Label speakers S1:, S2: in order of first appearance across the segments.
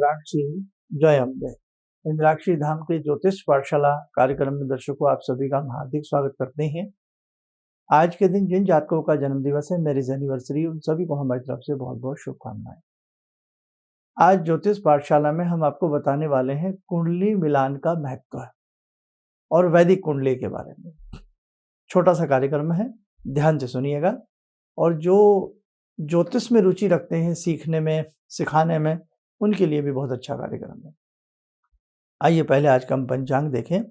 S1: इंद्राक्षी जय अम्बे। इंद्राक्षी धाम के ज्योतिष पाठशाला कार्यक्रम में दर्शकों आप सभी का हम हार्दिक स्वागत करते हैं। आज के दिन जिन जातकों का जन्म दिवस है, मैरिज एनिवर्सरी, उन सभी को हमारी तरफ से बहुत बहुत शुभकामनाएं। आज ज्योतिष पाठशाला में हम आपको बताने वाले हैं कुंडली मिलान का महत्व और वैदिक कुंडली के बारे में। छोटा सा कार्यक्रम है, ध्यान से सुनिएगा। और जो ज्योतिष में रुचि रखते हैं, सीखने में, सिखाने में, उनके लिए भी बहुत अच्छा कार्यक्रम है। आइए पहले आज का हम पंचांग देखें।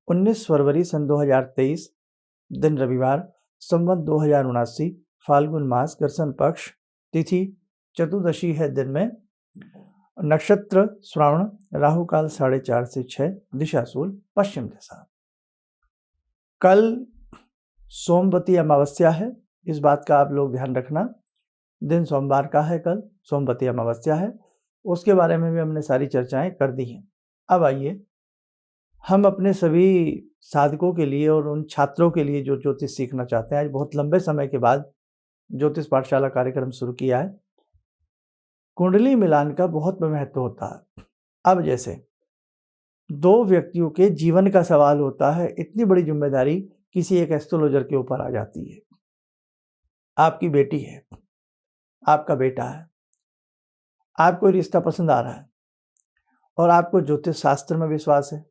S1: 19 फरवरी सन 2023, दिन रविवार, संवत 2079, फाल्गुन मास, गर्सन पक्ष, तिथि चतुर्दशी है दिन में, नक्षत्र श्रावण, राहु काल 4:30 से 6, दिशा शूल पश्चिम दिशा। कल सोमवती अमावस्या है, इस बात का आप लोग ध्यान रखना। दिन सोमवार का है, कल सोमवती अमावस्या है। उसके बारे में भी हमने सारी चर्चाएं कर दी हैं। अब आइए हम अपने सभी साधकों के लिए और उन छात्रों के लिए जो ज्योतिष सीखना चाहते हैं, आज बहुत लंबे समय के बाद ज्योतिष पाठशाला कार्यक्रम शुरू किया है। कुंडली मिलान का बहुत महत्व होता है। अब जैसे दो व्यक्तियों के जीवन का सवाल होता है, इतनी बड़ी जिम्मेदारी किसी एक एस्ट्रोलॉजर के ऊपर आ जाती है। आपकी बेटी है, आपका बेटा है, आपको रिश्ता पसंद आ रहा है और आपको ज्योतिष शास्त्र में विश्वास है,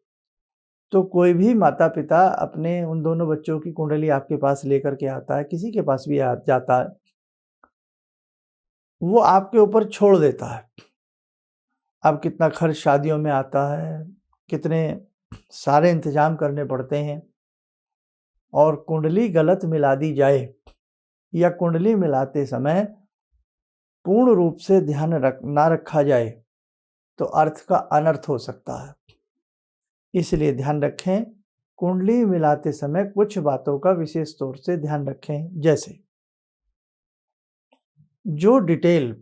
S1: तो कोई भी माता पिता अपने उन दोनों बच्चों की कुंडली आपके पास लेकर के आता है, किसी के पास भी जाता है, वो आपके ऊपर छोड़ देता है। अब कितना खर्च शादियों में आता है, कितने सारे इंतजाम करने पड़ते हैं, और कुंडली गलत मिला दी जाए या कुंडली मिलाते समय पूर्ण रूप से ध्यान ना रखा जाए तो अर्थ का अनर्थ हो सकता है। इसलिए ध्यान रखें, कुंडली मिलाते समय कुछ बातों का विशेष तौर से ध्यान रखें। जैसे जो डिटेल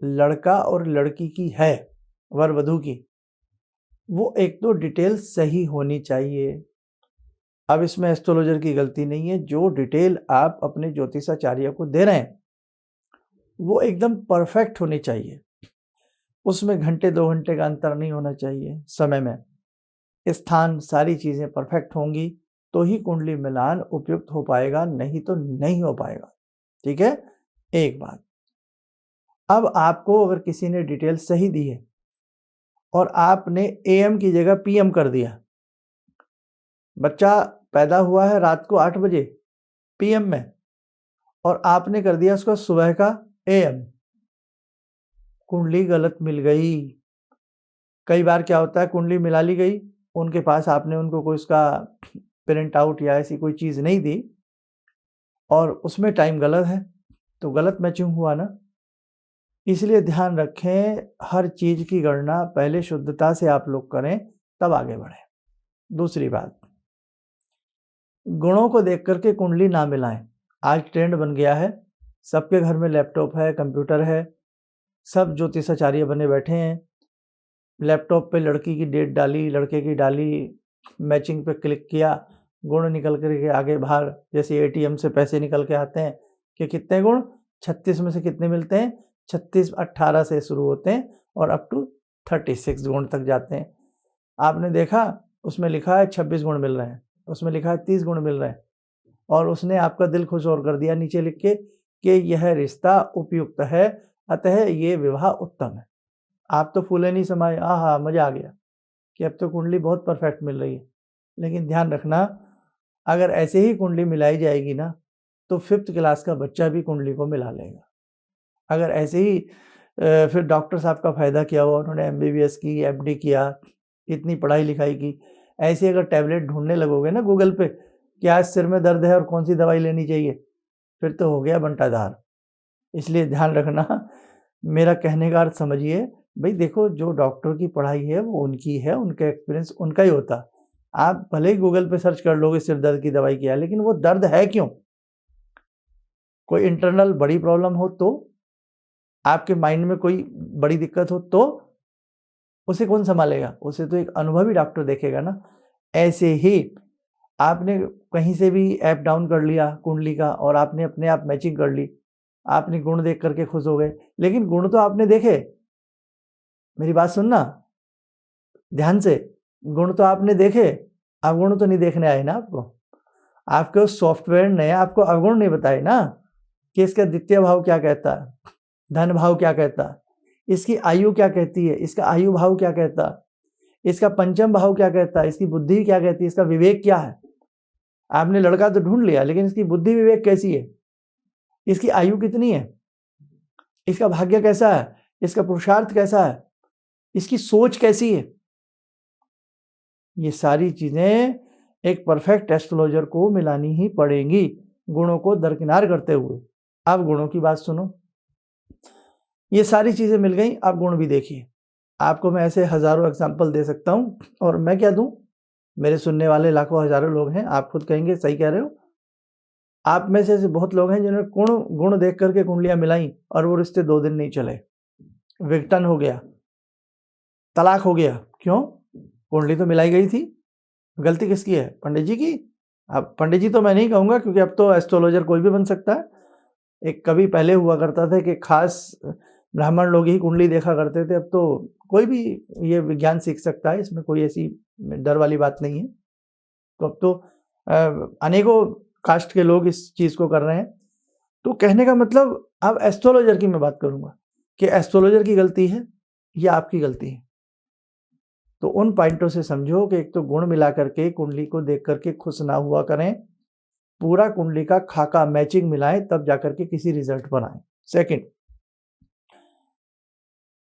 S1: लड़का और लड़की की है, वर वधू की, वो एक तो डिटेल सही होनी चाहिए। अब इसमें एस्ट्रोलॉजर की गलती नहीं है। जो डिटेल आप अपने ज्योतिषाचार्य को दे रहे हैं वो एकदम परफेक्ट होनी चाहिए। उसमें घंटे 2 घंटे का अंतर नहीं होना चाहिए। समय में स्थान, सारी चीजें परफेक्ट होंगी तो ही कुंडली मिलान उपयुक्त हो पाएगा, नहीं तो नहीं हो पाएगा। ठीक है, एक बात। अब आपको अगर किसी ने डिटेल सही दी है और आपने AM की जगह PM कर दिया, बच्चा पैदा हुआ है रात को 8 बजे PM में और आपने कर दिया उसको सुबह का AM, कुंडली गलत मिल गई। कई बार क्या होता है, कुंडली मिला ली गई, उनके पास आपने उनको कोई उसका प्रिंट आउट या ऐसी कोई चीज़ नहीं दी और उसमें टाइम गलत है, तो गलत मैचिंग हुआ ना। इसलिए ध्यान रखें, हर चीज़ की गणना पहले शुद्धता से आप लोग करें, तब आगे बढ़ें। दूसरी बात, गुणों को देख करके कुंडली ना मिलाएं। आज ट्रेंड बन गया है, सबके घर में लैपटॉप है, कंप्यूटर है, सब ज्योतिषाचार्य बने बैठे हैं। लैपटॉप पे लड़की की डेट डाली, लड़के की डाली, मैचिंग पे क्लिक किया, गुण निकल करके आगे बाहर, जैसे ATM से पैसे निकल के आते हैं कि कितने गुण, 36 में से कितने मिलते हैं, 36 18 से शुरू होते हैं और अप टू 36 गुण तक जाते हैं। आपने देखा उसमें लिखा है 26 गुण मिल रहे हैं, उसमें लिखा है 30 गुण मिल रहे हैं, और उसने आपका दिल खुश और कर दिया नीचे लिख के कि यह रिश्ता उपयुक्त है, अतः ये विवाह उत्तम है। आप तो फूले नहीं समाये, आहा मजा आ गया कि अब तो कुंडली बहुत परफेक्ट मिल रही है। लेकिन ध्यान रखना, अगर ऐसे ही कुंडली मिलाई जाएगी ना तो 5th क्लास का बच्चा भी कुंडली को मिला लेगा। अगर ऐसे ही फिर डॉक्टर साहब का फायदा किया हुआ, उन्होंने MBBS की, MD किया, इतनी पढ़ाई लिखाई की, ऐसे अगर टैबलेट ढूंढने लगोगे ना गूगल पे कि आज सिर में दर्द है और कौन सी दवाई लेनी चाहिए, फिर तो हो गया बंटाधार। इसलिए ध्यान रखना, मेरा कहने का अर्थ समझिए भाई। देखो, जो डॉक्टर की पढ़ाई है वो उनकी है, उनका एक्सपीरियंस उनका ही होता। आप भले ही गूगल पे सर्च कर लोगे सिर दर्द की दवाई क्या है, लेकिन वो दर्द है क्यों? कोई इंटरनल बड़ी प्रॉब्लम हो तो, आपके माइंड में कोई बड़ी दिक्कत हो तो उसे कौन संभालेगा? उसे तो एक अनुभवी डॉक्टर देखेगा ना। ऐसे ही आपने कहीं से भी ऐप डाउन कर लिया कुंडली का और आपने अपने आप मैचिंग कर ली, आपने गुण देख करके खुश हो गए, लेकिन गुण तो आपने देखे, मेरी बात सुनना ध्यान से। गुण तो आपने देखे, अवगुण तो नहीं देखने आए ना आपको। आपके उस सॉफ्टवेयर ने आपको अवगुण नहीं बताए ना कि इसका द्वितीय भाव क्या कहता है, धन भाव क्या कहता है, इसकी आयु क्या कहती है, इसका आयु भाव क्या कहता है, इसका पंचम भाव क्या कहता है, इसकी बुद्धि क्या कहती है, इसका विवेक क्या है। आपने लड़का तो ढूंढ लिया, लेकिन इसकी बुद्धि विवेक कैसी है, इसकी आयु कितनी है, इसका भाग्य कैसा है, इसका पुरुषार्थ कैसा है, इसकी सोच कैसी है। ये सारी चीजें एक परफेक्ट एस्ट्रोलॉजर को मिलानी ही पड़ेंगी, गुणों को दरकिनार करते हुए। अब गुणों की बात सुनो। ये सारी चीजें मिल गई, अब गुण भी देखिए। आपको मैं ऐसे हजारों एग्जाम्पल दे सकता हूं, और मैं क्या दूं, मेरे सुनने वाले लाखों हजारों लोग हैं, आप खुद कहेंगे सही कह रहे हो। आप में से ऐसे बहुत लोग हैं जिन्होंने गुण देख करके कुंडलियां मिलाई और वो रिश्ते 2 दिन नहीं चले, विघटन हो गया, तलाक हो गया। क्यों? कुंडली तो मिलाई गई थी। गलती किसकी है? पंडित जी की। अब पंडित जी तो मैं नहीं कहूँगा, क्योंकि अब तो एस्ट्रोलॉजर कोई भी बन सकता है। एक कभी पहले हुआ करता था कि खास ब्राह्मण लोग ही कुंडली देखा करते थे, अब तो कोई भी ये विज्ञान सीख सकता है, इसमें कोई ऐसी डर वाली बात नहीं है। तो अब तो अनेकों कास्ट के लोग इस चीज़ को कर रहे हैं। तो कहने का मतलब, अब एस्ट्रोलॉजर की मैं बात करूँगा कि एस्ट्रोलॉजर की गलती है या आपकी गलती है। तो उन पॉइंटों से समझो कि एक तो गुण मिला करके कुंडली को देख करके खुश ना हुआ करें, पूरा कुंडली का खाका मैचिंग मिलाएं, तब जाकर के किसी रिजल्ट पर आए। सेकंड,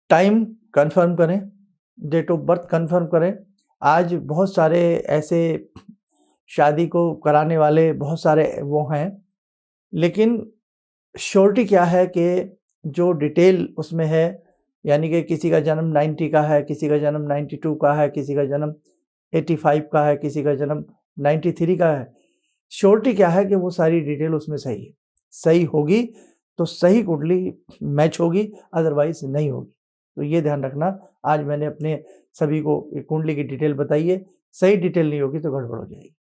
S1: टाइम कंफर्म करें, डेट ऑफ बर्थ कंफर्म करें। आज बहुत सारे ऐसे शादी को कराने वाले बहुत सारे वो हैं, लेकिन श्योरिटी क्या है कि जो डिटेल उसमें है, यानी कि किसी का जन्म 90 का है, किसी का जन्म 92 का है, किसी का जन्म 85 का है, किसी का जन्म 93 का है। श्योरिटी क्या है कि वो सारी डिटेल उसमें सही है। सही होगी तो सही कुंडली मैच होगी, अदरवाइज नहीं होगी। तो ये ध्यान रखना। आज मैंने अपने सभी को कुंडली की डिटेल बताई है, सही डिटेल नहीं होगी तो गड़बड़ हो जाएगी।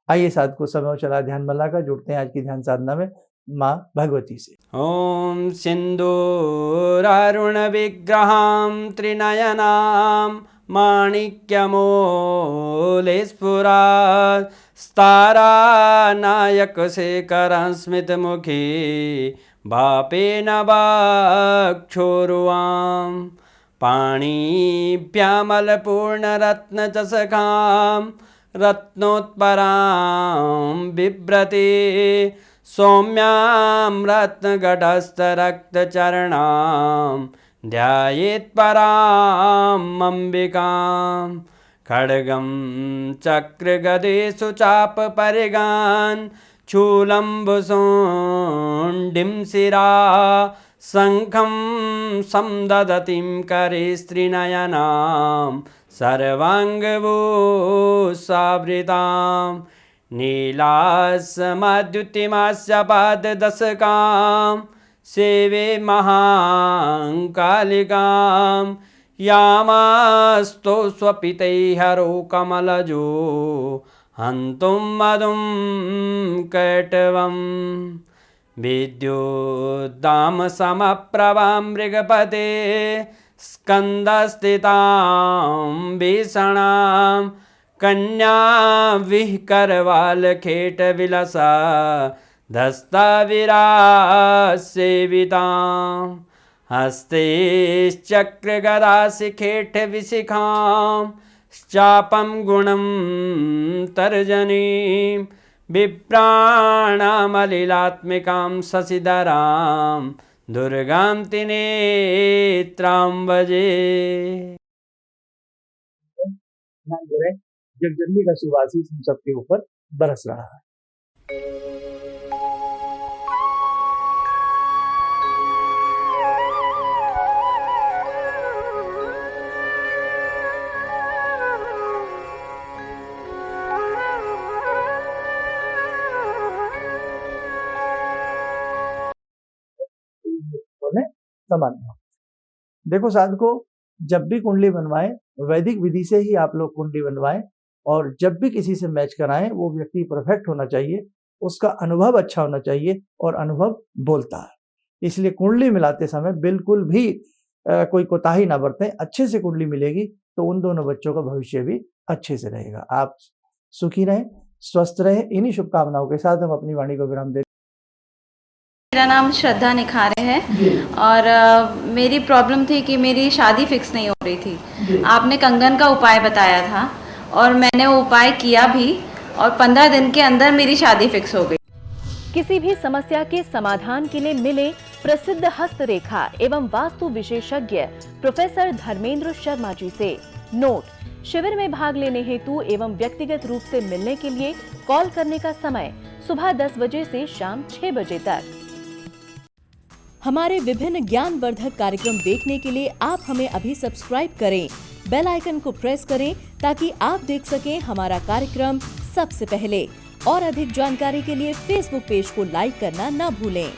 S1: आइए साधको समय चला ध्यान मल्ला का जुड़ते हैं आज की ध्यान साधना में माँ भगवती से।
S2: ओम सिंदूरारुण विग्रहां त्रिनयनां माणिक्यमूले स्फुरात् स्तारानायकशेखरं स्मितमुखी बापेन वाक्छोरुवां पाणिभ्यामलपूर्णरत्नचषकां रत्नोत्परां बिभ्रति सौम्यां रत्नघटस्थरक्तचरणां ध्यायेत् पराम् अम्बिकां खड्गं चक्रगदेषु चापपरिगान् शूलम्बुशुण्डिं शिरा शङ्खं संदधतीं करे स्त्रीनयनां सर्वाङ्गभूषावृतां नीलासमद्युतिमास्य पाददशकां सेवे महाकालिकां यामास्तो स्वपितैहरो कमलजो हन्तुं मधुं कैटवम् विद्युद्दामसमप्रभां मृगपते स्कन्दस्थितां भीषणां कन्या विहकरवालखेटविलसा धस्ताविरासेवितां हस्तैश्चक्रगदाशिखेटविशिखां चापं गुणं तर्जनीं विप्राणामलिलात्मिकां शशिधरां दुर्गां त्रिनेत्रां भजे।
S1: जगदम्बी का सुवासिस हम सबके ऊपर बरस रहा है। सामान्य देखो साधको, जब भी कुंडली बनवाएं, वैदिक विधि से ही आप लोग कुंडली बनवाएं, और जब भी किसी से मैच कराएं, वो व्यक्ति परफेक्ट होना चाहिए, उसका अनुभव अच्छा होना चाहिए, और अनुभव बोलता है। इसलिए कुंडली मिलाते समय बिल्कुल भी कोई कोताही ना बरतें, अच्छे से कुंडली मिलेगी तो उन दोनों बच्चों का भविष्य भी अच्छे से रहेगा। आप सुखी रहें, स्वस्थ रहें। इन्हीं शुभकामनाओं के साथ हम अपनी वाणी को विराम देते।
S3: मेरा नाम श्रद्धा निखारे है और मेरी प्रॉब्लम थी कि मेरी शादी फिक्स नहीं हो रही थी। आपने कंगन का उपाय बताया था और मैंने वो उपाय किया भी और 15 दिन के अंदर मेरी शादी फिक्स हो गई।
S4: किसी भी समस्या के समाधान के लिए मिले प्रसिद्ध हस्तरेखा एवं वास्तु विशेषज्ञ प्रोफेसर धर्मेंद्र शर्मा जी से। नोट: शिविर में भाग लेने हेतु एवं व्यक्तिगत रूप से मिलने के लिए कॉल करने का समय सुबह 10 बजे से शाम 6 बजे तक। हमारे विभिन्न ज्ञानवर्धक कार्यक्रम देखने के लिए आप हमें अभी सब्सक्राइब करें, बेल आइकन को प्रेस करें ताकि आप देख सकें हमारा कार्यक्रम सबसे पहले। और अधिक जानकारी के लिए फेसबुक पेज को लाइक करना न भूलें।